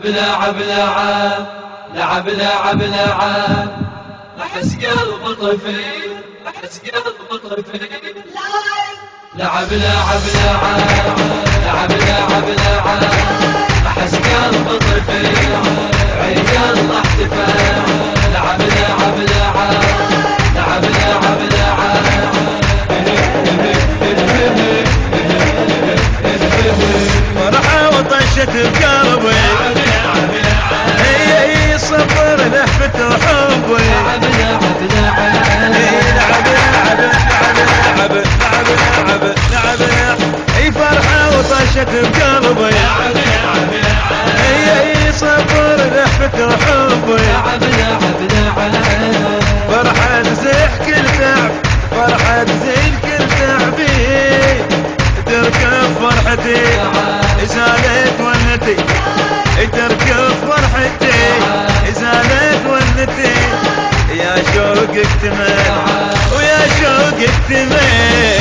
لعب لعب لعب لعب لعب أحس قلب طفل أحس قلب طفل لعب لعب لعب لعب لعب لعب أحس قلب طفل عيد الله احتفل لعب لعب لعب لعب لعب لعب فرحة وطشت بقلبي هي صبر لهفة حبي لعب لعب لعب لعب لعب لعب لعب لعب اي فرحة وطشت بقلبي هي صبر لهفة حبي لعب لعب لعب فرحة تزيح كل تعب فرحة تزيل كل تعبي تركب فرحتي زالت ونتي تركب فرحتي زالت ونتي يا شوق اكتمل ويا شوق اكتمل